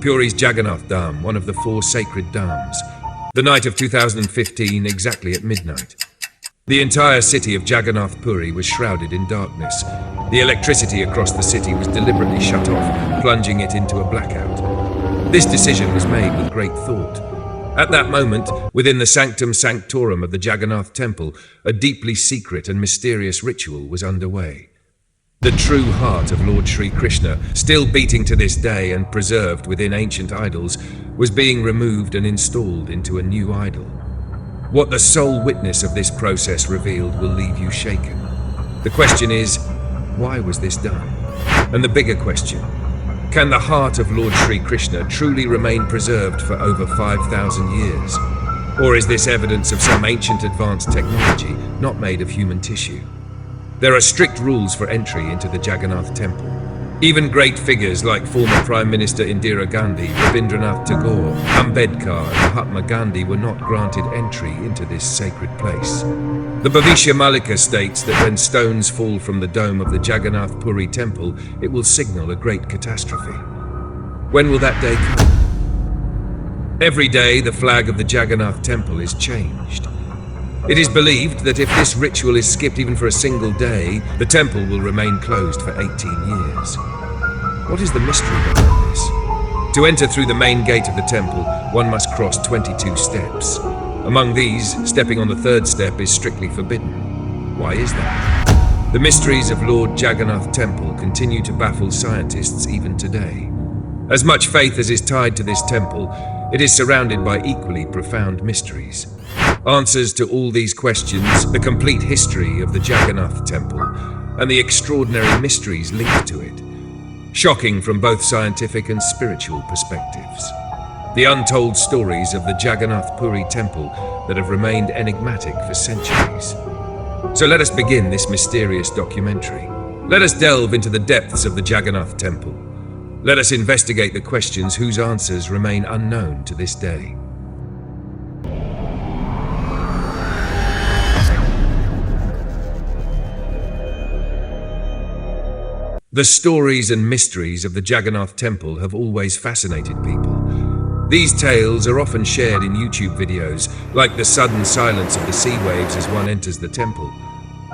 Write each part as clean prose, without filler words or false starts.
Puri's Jagannath Dham, one of the 4 sacred Dhams. The night of 2015, exactly at midnight. The entire city of Jagannath Puri was shrouded in darkness. The electricity across the city was deliberately shut off, plunging it into a blackout. This decision was made with great thought. At that moment, within the sanctum sanctorum of the Jagannath temple, a deeply secret and mysterious ritual was underway. The true heart of Lord Sri Krishna, still beating to this day and preserved within ancient idols, was being removed and installed into a new idol. What the sole witness of this process revealed will leave you shaken. The question is, why was this done? And the bigger question, can the heart of Lord Sri Krishna truly remain preserved for over 5,000 years? Or is this evidence of some ancient advanced technology not made of human tissue? There are strict rules for entry into the Jagannath temple. Even great figures like former Prime Minister Indira Gandhi, Rabindranath Tagore, Ambedkar and Mahatma Gandhi were not granted entry into this sacred place. The Bhavishya Malika states that when stones fall from the dome of the Jagannath Puri temple, it will signal a great catastrophe. When will that day come? Every day, the flag of the Jagannath temple is changed. It is believed that if this ritual is skipped even for a single day, the temple will remain closed for 18 years. What is the mystery behind this? To enter through the main gate of the temple, one must cross 22 steps. Among these, stepping on the 3rd step is strictly forbidden. Why is that? The mysteries of Lord Jagannath Temple continue to baffle scientists even today. As much faith as is tied to this temple, it is surrounded by equally profound mysteries. Answers to all these questions, the complete history of the Jagannath Temple, and the extraordinary mysteries linked to it. Shocking from both scientific and spiritual perspectives. The untold stories of the Jagannath Puri Temple that have remained enigmatic for centuries. So let us begin this mysterious documentary. Let us delve into the depths of the Jagannath Temple. Let us investigate the questions whose answers remain unknown to this day. The stories and mysteries of the Jagannath Temple have always fascinated people. These tales are often shared in YouTube videos, like the sudden silence of the sea waves as one enters the temple,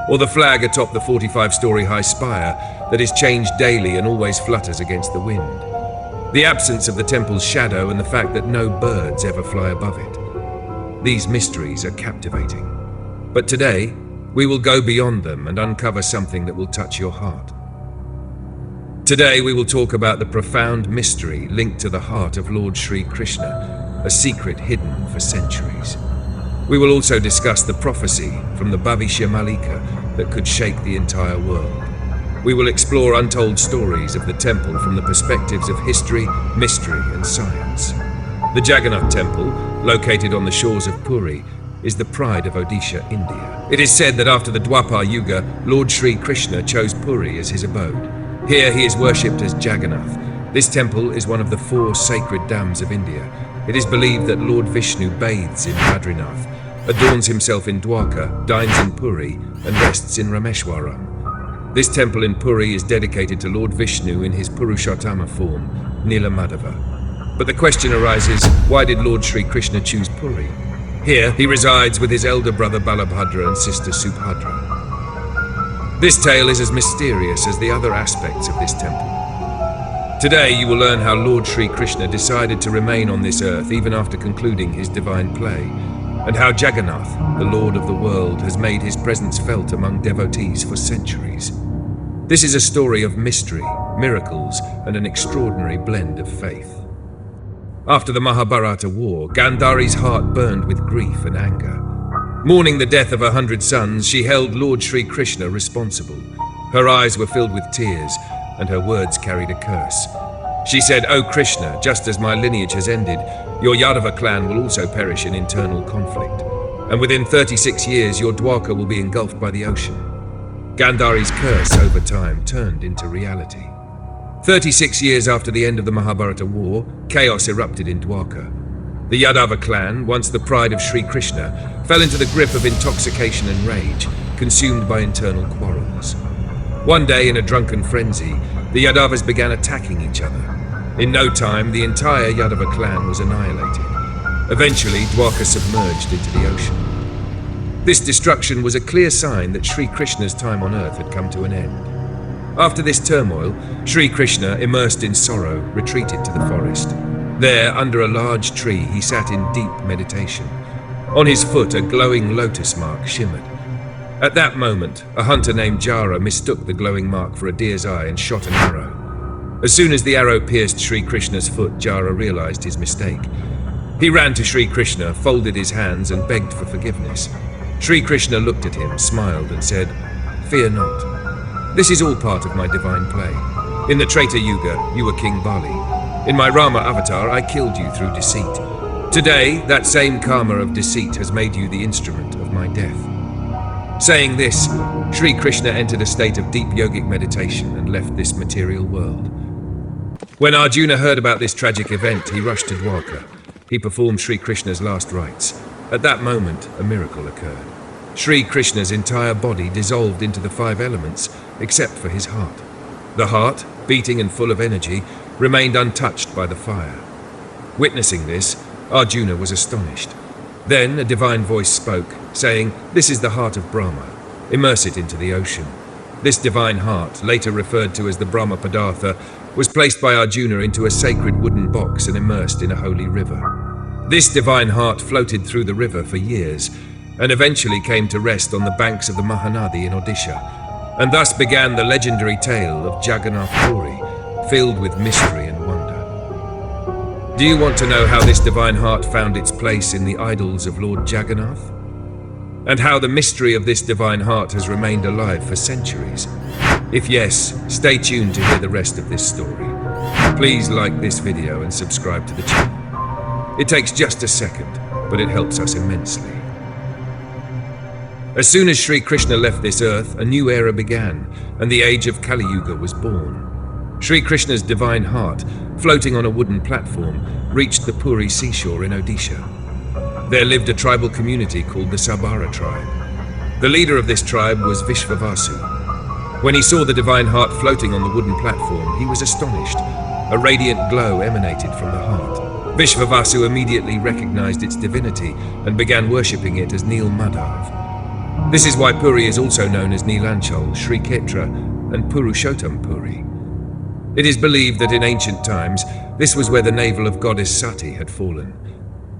or the flag atop the 45-story-high spire that is changed daily and always flutters against the wind. The absence of the temple's shadow and the fact that no birds ever fly above it. These mysteries are captivating. But today, we will go beyond them and uncover something that will touch your heart. Today we will talk about the profound mystery linked to the heart of Lord Sri Krishna, a secret hidden for centuries. We will also discuss the prophecy from the Bhavishya Malika that could shake the entire world. We will explore untold stories of the temple from the perspectives of history, mystery and science. The Jagannath Temple, located on the shores of Puri, is the pride of Odisha, India. It is said that after the Dwapar Yuga, Lord Sri Krishna chose Puri as his abode. Here he is worshipped as Jagannath. This temple is one of the 4 sacred Dhams of India. It is believed that Lord Vishnu bathes in Badrinath, adorns himself in Dwarka, dines in Puri, and rests in Rameshwaram. This temple in Puri is dedicated to Lord Vishnu in his Purushottama form, Nilamadhava. But the question arises, why did Lord Sri Krishna choose Puri? Here he resides with his elder brother Balabhadra and sister Subhadra. This tale is as mysterious as the other aspects of this temple. Today you will learn how Lord Sri Krishna decided to remain on this earth even after concluding his divine play, and how Jagannath, the Lord of the world, has made his presence felt among devotees for centuries. This is a story of mystery, miracles, and an extraordinary blend of faith. After the Mahabharata war, Gandhari's heart burned with grief and anger. Mourning the death of 100 sons, she held Lord Sri Krishna responsible. Her eyes were filled with tears, and her words carried a curse. She said, "O Krishna, just as my lineage has ended, your Yadava clan will also perish in internal conflict. And within 36 years, your Dwarka will be engulfed by the ocean." Gandhari's curse over time turned into reality. 36 years after the end of the Mahabharata war, chaos erupted in Dwarka. The Yadava clan, once the pride of Sri Krishna, fell into the grip of intoxication and rage, consumed by internal quarrels. One day, in a drunken frenzy, the Yadavas began attacking each other. In no time, the entire Yadava clan was annihilated. Eventually, Dwarka submerged into the ocean. This destruction was a clear sign that Sri Krishna's time on earth had come to an end. After this turmoil, Sri Krishna, immersed in sorrow, retreated to the forest. There, under a large tree, he sat in deep meditation. On his foot, a glowing lotus mark shimmered. At that moment, a hunter named Jara mistook the glowing mark for a deer's eye and shot an arrow. As soon as the arrow pierced Sri Krishna's foot, Jara realized his mistake. He ran to Sri Krishna, folded his hands, and begged for forgiveness. Sri Krishna looked at him, smiled, and said, "Fear not. This is all part of my divine play. In the Treta Yuga, you were King Bali. In my Rama avatar, I killed you through deceit. Today, that same karma of deceit has made you the instrument of my death." Saying this, Sri Krishna entered a state of deep yogic meditation and left this material world. When Arjuna heard about this tragic event, he rushed to Dwarka. He performed Sri Krishna's last rites. At that moment, a miracle occurred. Sri Krishna's entire body dissolved into the 5 elements, except for his heart. The heart, beating and full of energy, remained untouched by the fire. Witnessing this, Arjuna was astonished. Then a divine voice spoke, saying, "This is the heart of Brahma. Immerse it into the ocean." This divine heart, later referred to as the Brahma Padartha, was placed by Arjuna into a sacred wooden box and immersed in a holy river. This divine heart floated through the river for years, and eventually came to rest on the banks of the Mahanadi in Odisha, and thus began the legendary tale of Jagannath Puri, filled with mystery and wonder. Do you want to know how this divine heart found its place in the idols of Lord Jagannath? And how the mystery of this divine heart has remained alive for centuries? If yes, stay tuned to hear the rest of this story. Please like this video and subscribe to the channel. It takes just a second, but it helps us immensely. As soon as Sri Krishna left this earth, a new era began, and the age of Kali Yuga was born. Sri Krishna's divine heart, floating on a wooden platform, reached the Puri seashore in Odisha. There lived a tribal community called the Sabara tribe. The leader of this tribe was Vishvavasu. When he saw the divine heart floating on the wooden platform, he was astonished. A radiant glow emanated from the heart. Vishvavasu immediately recognized its divinity and began worshipping it as Neel Madhav. This is why Puri is also known as Neelanchal, Sri Kshetra, and Purushottam Puri. It is believed that in ancient times, this was where the navel of goddess Sati had fallen.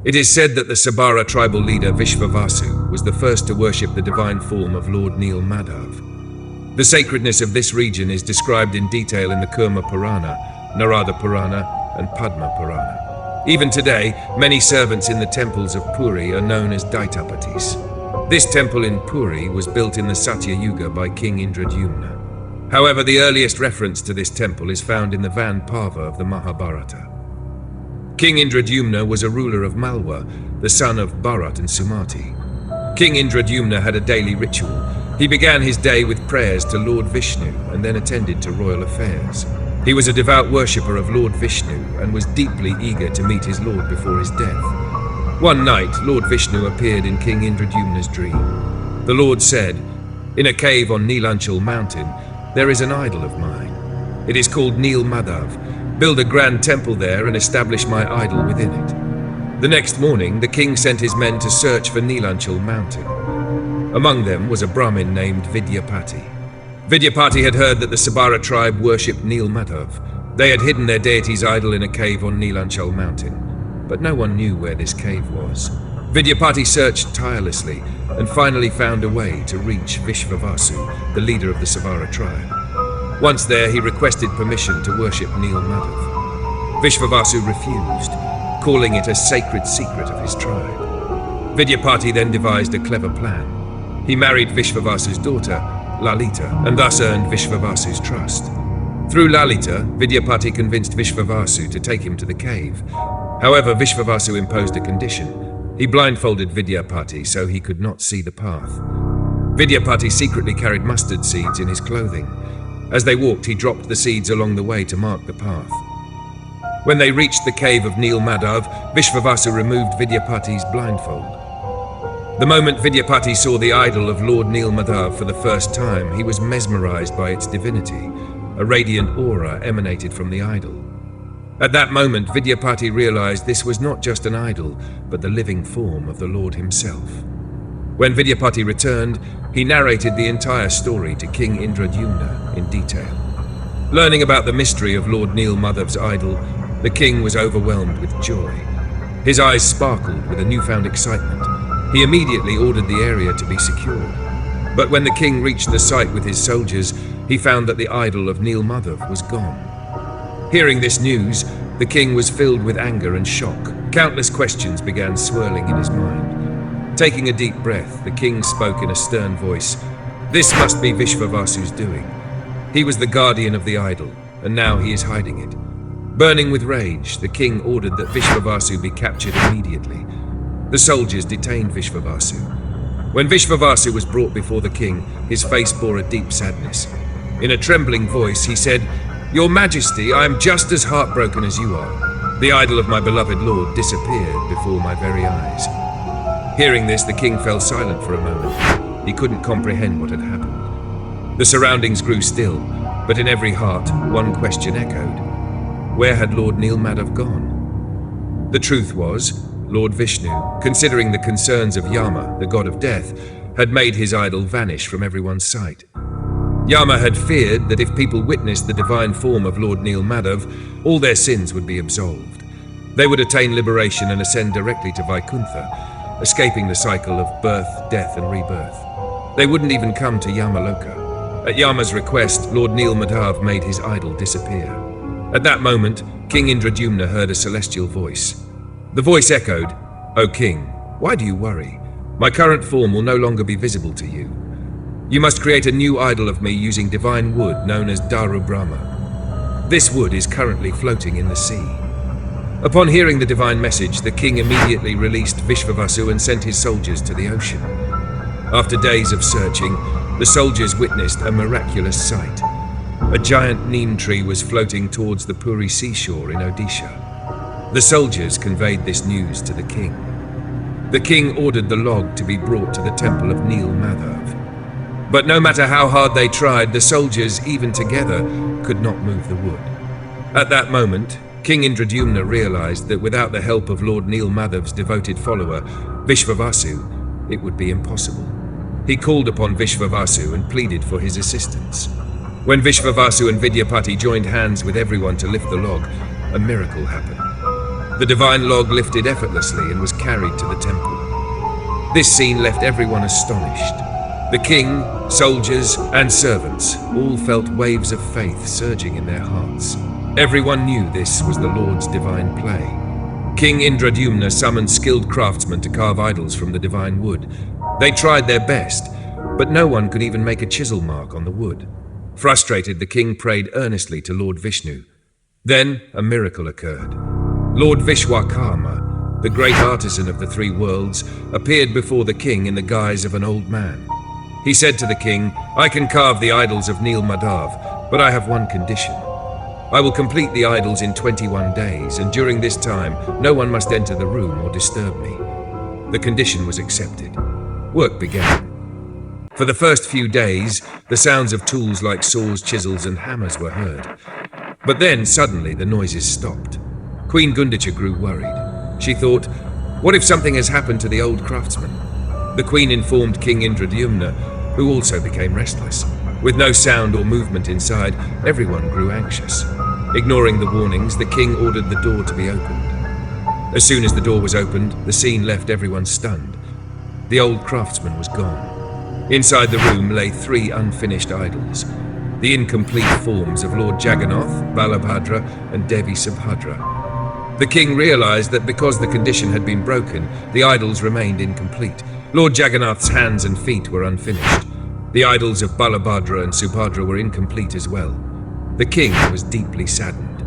It is said that the Sabara tribal leader Vishvavasu was the first to worship the divine form of Lord Neel Madhav. The sacredness of this region is described in detail in the Kurma Purana, Narada Purana, and Padma Purana. Even today, many servants in the temples of Puri are known as Daitapatis. This temple in Puri was built in the Satya Yuga by King Indradyumna. However, the earliest reference to this temple is found in the Van Parva of the Mahabharata. King Indradyumna was a ruler of Malwa, the son of Bharat and Sumati. King Indradyumna had a daily ritual. He began his day with prayers to Lord Vishnu and then attended to royal affairs. He was a devout worshipper of Lord Vishnu and was deeply eager to meet his lord before his death. One night, Lord Vishnu appeared in King Indradyumna's dream. The Lord said, "In a cave on Neelanchal mountain, there is an idol of mine. It is called Neel Madhav. Build a grand temple there and establish my idol within it." The next morning, the king sent his men to search for Neelanchal mountain. Among them was a Brahmin named Vidyapati. Vidyapati had heard that the Sabara tribe worshipped Neel Madhav. They had hidden their deity's idol in a cave on Neelanchal mountain, but no one knew where this cave was. Vidyapati searched tirelessly and finally found a way to reach Vishvavasu, the leader of the Sabara tribe. Once there, he requested permission to worship Neel Madhav. Vishvavasu refused, calling it a sacred secret of his tribe. Vidyapati then devised a clever plan. He married Vishvavasu's daughter, Lalita, and thus earned Vishvavasu's trust. Through Lalita, Vidyapati convinced Vishvavasu to take him to the cave. However, Vishvavasu imposed a condition. He blindfolded Vidyapati so he could not see the path. Vidyapati secretly carried mustard seeds in his clothing. As they walked, he dropped the seeds along the way to mark the path. When they reached the cave of Neel Madhav, Vishvavasu removed Vidyapati's blindfold. The moment Vidyapati saw the idol of Lord Neel Madhav for the first time, he was mesmerized by its divinity. A radiant aura emanated from the idol. At that moment, Vidyapati realized this was not just an idol, but the living form of the Lord himself. When Vidyapati returned, he narrated the entire story to King Indradyumna in detail. Learning about the mystery of Lord Neel Madhav's idol, the king was overwhelmed with joy. His eyes sparkled with a newfound excitement. He immediately ordered the area to be secured. But when the king reached the site with his soldiers, he found that the idol of Neel Madhav was gone. Hearing this news, the king was filled with anger and shock. Countless questions began swirling in his mind. Taking a deep breath, the king spoke in a stern voice. "This must be Vishvavasu's doing. He was the guardian of the idol, and now he is hiding it." Burning with rage, the king ordered that Vishvavasu be captured immediately. The soldiers detained Vishvavasu. When Vishvavasu was brought before the king, his face bore a deep sadness. In a trembling voice, he said, "Your Majesty, I am just as heartbroken as you are. The idol of my beloved Lord disappeared before my very eyes." Hearing this, the king fell silent for a moment. He couldn't comprehend what had happened. The surroundings grew still, but in every heart, one question echoed. Where had Lord Neel Madhav gone? The truth was, Lord Vishnu, considering the concerns of Yama, the god of death, had made his idol vanish from everyone's sight. Yama had feared that if people witnessed the divine form of Lord Neel Madhav, all their sins would be absolved. They would attain liberation and ascend directly to Vaikuntha, escaping the cycle of birth, death and rebirth. They wouldn't even come to Yamaloka. At Yama's request, Lord Neel Madhav made his idol disappear. At that moment, King Indradyumna heard a celestial voice. The voice echoed, "O king, why do you worry? My current form will no longer be visible to you. You must create a new idol of me using divine wood known as Daru Brahma. This wood is currently floating in the sea." Upon hearing the divine message, the king immediately released Vishvavasu and sent his soldiers to the ocean. After days of searching, the soldiers witnessed a miraculous sight. A giant neem tree was floating towards the Puri seashore in Odisha. The soldiers conveyed this news to the king. The king ordered the log to be brought to the temple of Neel Madhav. But no matter how hard they tried, the soldiers, even together, could not move the wood. At that moment, King Indradyumna realized that without the help of Lord Neel Madhav's devoted follower, Vishvavasu, it would be impossible. He called upon Vishvavasu and pleaded for his assistance. When Vishvavasu and Vidyapati joined hands with everyone to lift the log, a miracle happened. The divine log lifted effortlessly and was carried to the temple. This scene left everyone astonished. The king, soldiers, and servants all felt waves of faith surging in their hearts. Everyone knew this was the Lord's divine play. King Indradyumna summoned skilled craftsmen to carve idols from the divine wood. They tried their best, but no one could even make a chisel mark on the wood. Frustrated, the king prayed earnestly to Lord Vishnu. Then a miracle occurred. Lord Vishwakarma, the great artisan of the three worlds, appeared before the king in the guise of an old man. He said to the king, "I can carve the idols of Neel Madhav, but I have one condition. I will complete the idols in 21 days, and during this time, no one must enter the room or disturb me." The condition was accepted. Work began. For the first few days, the sounds of tools like saws, chisels, and hammers were heard. But then, suddenly, the noises stopped. Queen Gundicha grew worried. She thought, what if something has happened to the old craftsman? The queen informed King Indradyumna, who also became restless. With no sound or movement inside, everyone grew anxious. Ignoring the warnings, the king ordered the door to be opened. As soon as the door was opened, the scene left everyone stunned. The old craftsman was gone. Inside the room lay 3 unfinished idols, the incomplete forms of Lord Jagannath, Balabhadra, and Devi Subhadra. The king realized that because the condition had been broken, the idols remained incomplete. Lord Jagannath's hands and feet were unfinished. The idols of Balabhadra and Subhadra were incomplete as well. The king was deeply saddened.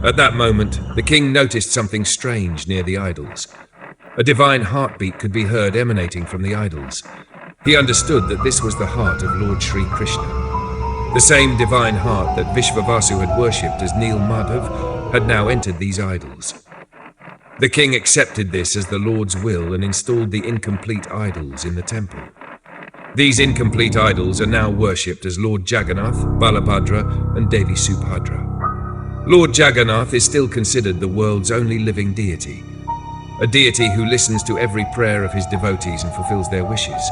At that moment, the king noticed something strange near the idols. A divine heartbeat could be heard emanating from the idols. He understood that this was the heart of Lord Sri Krishna. The same divine heart that Vishvavasu had worshipped as Neel Madhav had now entered these idols. The king accepted this as the Lord's will and installed the incomplete idols in the temple. These incomplete idols are now worshipped as Lord Jagannath, Balabhadra, and Devi Subhadra. Lord Jagannath is still considered the world's only living deity, a deity who listens to every prayer of his devotees and fulfills their wishes.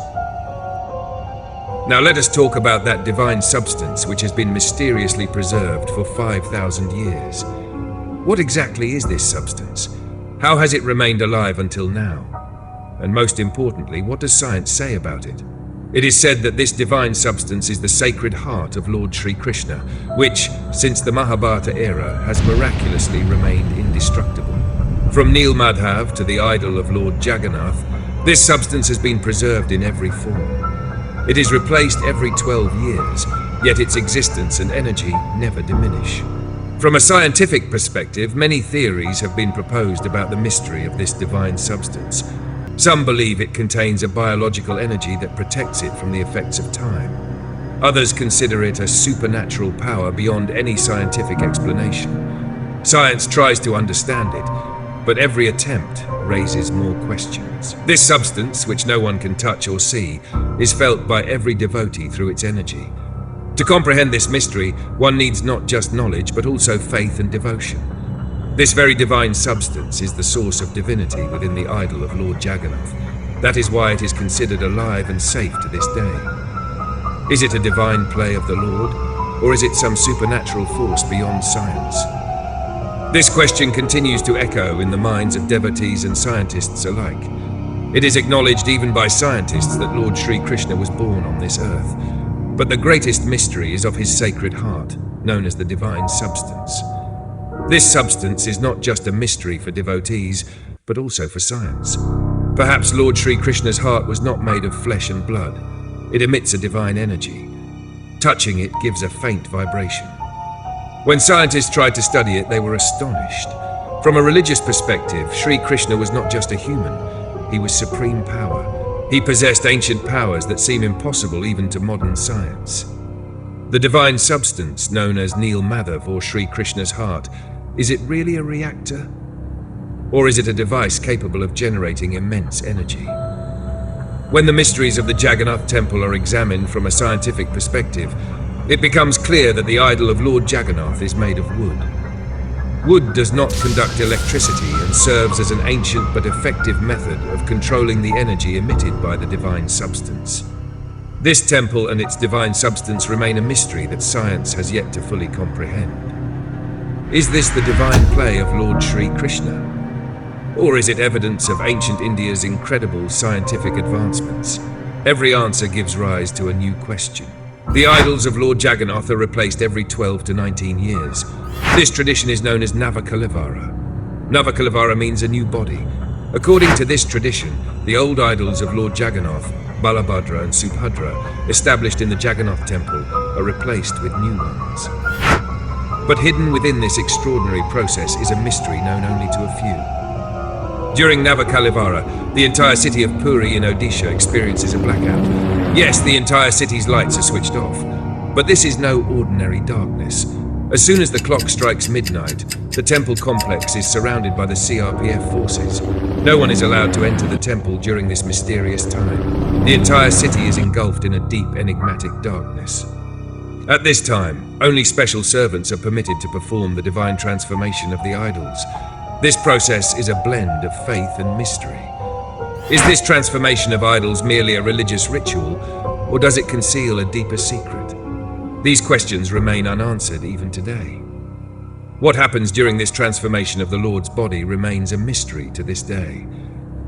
Now let us talk about that divine substance which has been mysteriously preserved for 5,000 years. What exactly is this substance? How has it remained alive until now? And most importantly, what does science say about it? It is said that this divine substance is the sacred heart of Lord Sri Krishna, which, since the Mahabharata era, has miraculously remained indestructible. From Neel Madhav to the idol of Lord Jagannath, this substance has been preserved in every form. It is replaced every 12 years, yet its existence and energy never diminish. From a scientific perspective, many theories have been proposed about the mystery of this divine substance. Some believe it contains a biological energy that protects it from the effects of time. Others consider it a supernatural power beyond any scientific explanation. Science tries to understand it, but every attempt raises more questions. This substance, which no one can touch or see, is felt by every devotee through its energy. To comprehend this mystery, one needs not just knowledge, but also faith and devotion. This very divine substance is the source of divinity within the idol of Lord Jagannath. That is why it is considered alive and safe to this day. Is it a divine play of the Lord, or is it some supernatural force beyond science? This question continues to echo in the minds of devotees and scientists alike. It is acknowledged even by scientists that Lord Sri Krishna was born on this earth. But the greatest mystery is of his sacred heart, known as the divine substance. This substance is not just a mystery for devotees, but also for science. Perhaps Lord Sri Krishna's heart was not made of flesh and blood. It emits a divine energy. Touching it gives a faint vibration. When scientists tried to study it, they were astonished. From a religious perspective, Sri Krishna was not just a human. He was supreme power. He possessed ancient powers that seem impossible even to modern science. The divine substance, known as Neel Madhav or Sri Krishna's heart, is it really a reactor? Or is it a device capable of generating immense energy? When the mysteries of the Jagannath temple are examined from a scientific perspective, it becomes clear that the idol of Lord Jagannath is made of wood. Wood does not conduct electricity and serves as an ancient but effective method of controlling the energy emitted by the divine substance. This temple and its divine substance remain a mystery that science has yet to fully comprehend. Is this the divine play of Lord Sri Krishna? Or is it evidence of ancient India's incredible scientific advancements? Every answer gives rise to a new question. The idols of Lord Jagannath are replaced every 12 to 19 years. This tradition is known as Navakalivara. Navakalivara means a new body. According to this tradition, the old idols of Lord Jagannath, Balabhadra and Subhadra, established in the Jagannath temple, are replaced with new ones. But hidden within this extraordinary process is a mystery known only to a few. During Navakalivara, the entire city of Puri in Odisha experiences a blackout. Yes, the entire city's lights are switched off. But this is no ordinary darkness. As soon as the clock strikes midnight, the temple complex is surrounded by the CRPF forces. No one is allowed to enter the temple during this mysterious time. The entire city is engulfed in a deep, enigmatic darkness. At this time, only special servants are permitted to perform the divine transformation of the idols. This process is a blend of faith and mystery. Is this transformation of idols merely a religious ritual, or does it conceal a deeper secret? These questions remain unanswered even today. What happens during this transformation of the Lord's body remains a mystery to this day.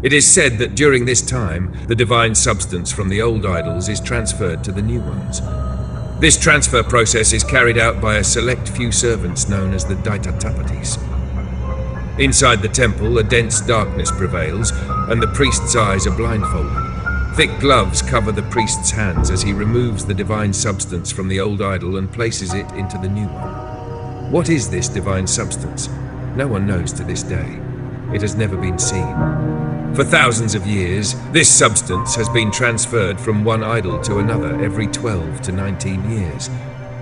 It is said that during this time, the divine substance from the old idols is transferred to the new ones. This transfer process is carried out by a select few servants known as the Daitatapatis. Inside the temple, a dense darkness prevails, and the priest's eyes are blindfolded. Thick gloves cover the priest's hands as he removes the divine substance from the old idol and places it into the new one. What is this divine substance? No one knows to this day. It has never been seen. For thousands of years, this substance has been transferred from one idol to another every 12 to 19 years.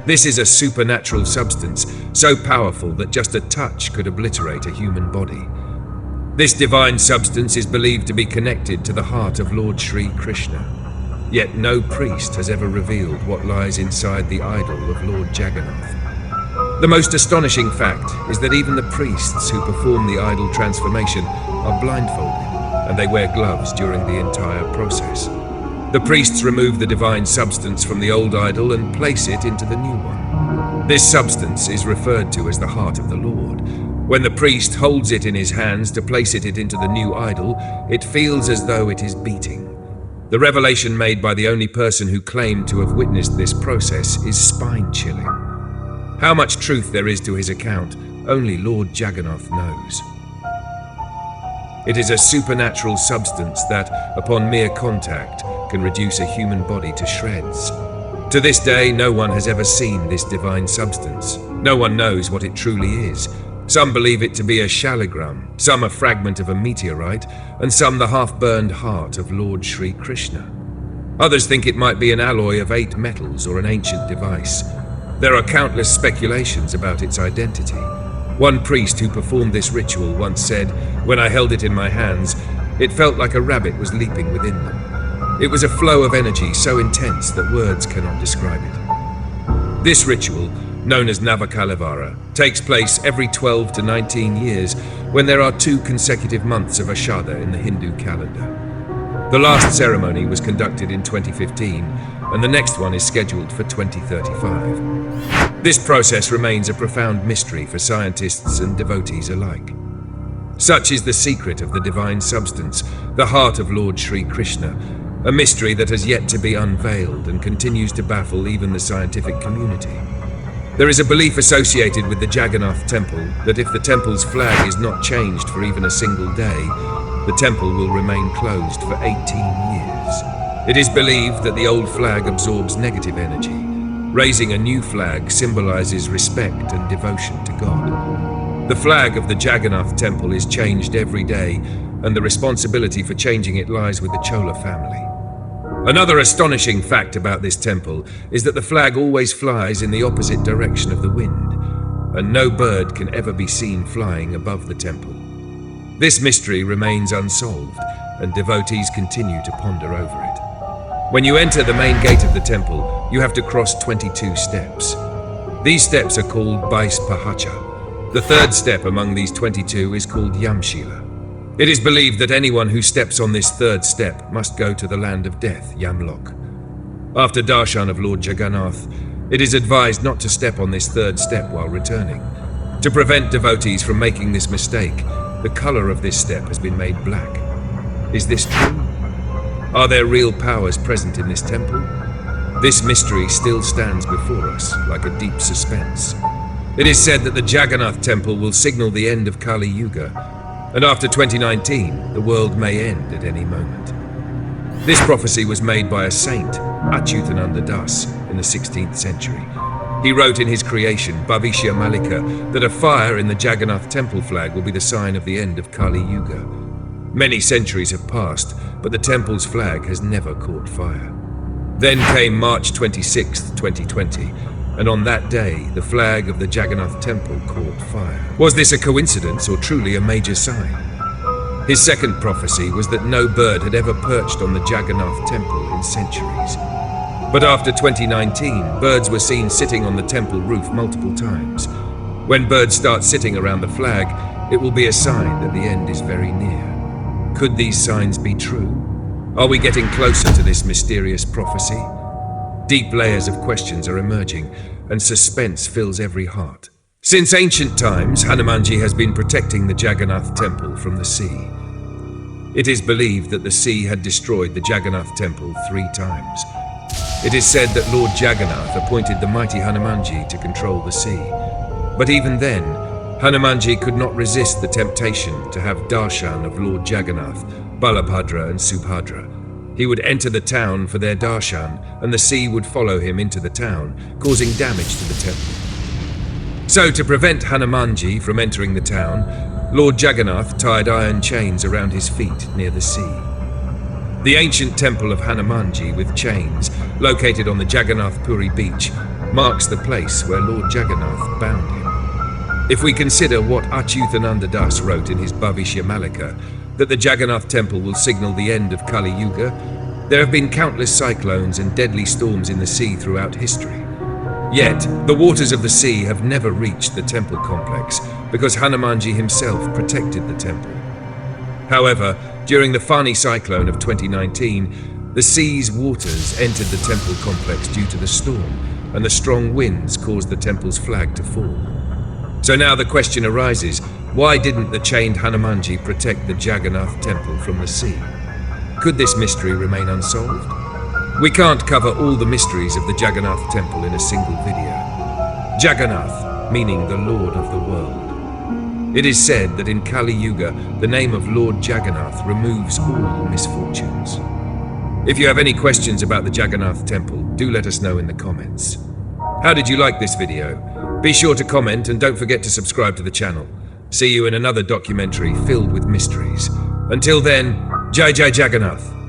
This is a supernatural substance, so powerful that just a touch could obliterate a human body. This divine substance is believed to be connected to the heart of Lord Sri Krishna. Yet no priest has ever revealed what lies inside the idol of Lord Jagannath. The most astonishing fact is that even the priests who perform the idol transformation are blindfolded, and they wear gloves during the entire process. The priests remove the divine substance from the old idol and place it into the new one. This substance is referred to as the heart of the Lord. When the priest holds it in his hands to place it into the new idol, it feels as though it is beating. The revelation made by the only person who claimed to have witnessed this process is spine-chilling. How much truth there is to his account, only Lord Jagannath knows. It is a supernatural substance that, upon mere contact, can reduce a human body to shreds. To this day, no one has ever seen this divine substance. No one knows what it truly is. Some believe it to be a shaligram, some a fragment of a meteorite, and some the half-burned heart of Lord Sri Krishna. Others think it might be an alloy of 8 metals or an ancient device. There are countless speculations about its identity. One priest who performed this ritual once said, "When I held it in my hands, it felt like a rabbit was leaping within them." It was a flow of energy so intense that words cannot describe it. This ritual, known as navkal, takes place every 12 to 19 years when there are 2 consecutive months of Ashada in the Hindu calendar. The last ceremony was conducted in 2015, and the next one is scheduled for 2035. This process remains a profound mystery for scientists and devotees alike. Such is the secret of the divine substance, the heart of Lord Sri Krishna, a mystery that has yet to be unveiled and continues to baffle even the scientific community. There is a belief associated with the Jagannath temple that if the temple's flag is not changed for even a single day, the temple will remain closed for 18 years. It is believed that the old flag absorbs negative energy. Raising a new flag symbolizes respect and devotion to God. The flag of the Jagannath temple is changed every day, and the responsibility for changing it lies with the Chola family. Another astonishing fact about this temple is that the flag always flies in the opposite direction of the wind, and no bird can ever be seen flying above the temple. This mystery remains unsolved, and devotees continue to ponder over it. When you enter the main gate of the temple, you have to cross 22 steps. These steps are called Bais Pahacha. The third step among these 22 is called Yamshila. It is believed that anyone who steps on this third step must go to the land of death, Yamlok. After darshan of Lord Jagannath, it is advised not to step on this third step while returning. To prevent devotees from making this mistake, the color of this step has been made black. Is this true? Are there real powers present in this temple? This mystery still stands before us like a deep suspense. It is said that the Jagannath temple will signal the end of Kali Yuga, and after 2019, the world may end at any moment. This prophecy was made by a saint, Achyutananda Das, in the 16th century. He wrote in his creation, Bhavishya Malika, that a fire in the Jagannath temple flag will be the sign of the end of Kali Yuga. Many centuries have passed, but the temple's flag has never caught fire. Then came March 26, 2020, and on that day, the flag of the Jagannath temple caught fire. Was this a coincidence or truly a major sign? His second prophecy was that no bird had ever perched on the Jagannath temple in centuries. But after 2019, birds were seen sitting on the temple roof multiple times. When birds start sitting around the flag, it will be a sign that the end is very near. Could these signs be true? Are we getting closer to this mysterious prophecy? Deep layers of questions are emerging, and suspense fills every heart. Since ancient times, Hanumanji has been protecting the Jagannath temple from the sea. It is believed that the sea had destroyed the Jagannath temple 3 times. It is said that Lord Jagannath appointed the mighty Hanumanji to control the sea. But even then, Hanumanji could not resist the temptation to have darshan of Lord Jagannath, Balabhadra and Subhadra. He would enter the town for their darshan, and the sea would follow him into the town, causing damage to the temple. So, to prevent Hanumanji from entering the town, Lord Jagannath tied iron chains around his feet near the sea. The ancient temple of Hanumanji with chains, located on the Jagannath Puri beach, marks the place where Lord Jagannath bound him. If we consider what Achyutananda Das wrote in his Bhavishya Malika, that the Jagannath temple will signal the end of Kali Yuga, there have been countless cyclones and deadly storms in the sea throughout history. Yet, the waters of the sea have never reached the temple complex because Hanumanji himself protected the temple. However, during the Fani cyclone of 2019, the sea's waters entered the temple complex due to the storm, and the strong winds caused the temple's flag to fall. So now the question arises, why didn't the chained Hanumanji protect the Jagannath temple from the sea? Could this mystery remain unsolved? We can't cover all the mysteries of the Jagannath temple in a single video. Jagannath, meaning the Lord of the world. It is said that in Kali Yuga, the name of Lord Jagannath removes all misfortunes. If you have any questions about the Jagannath temple, do let us know in the comments. How did you like this video? Be sure to comment and don't forget to subscribe to the channel. See you in another documentary filled with mysteries. Until then, Jai Jai Jagannath.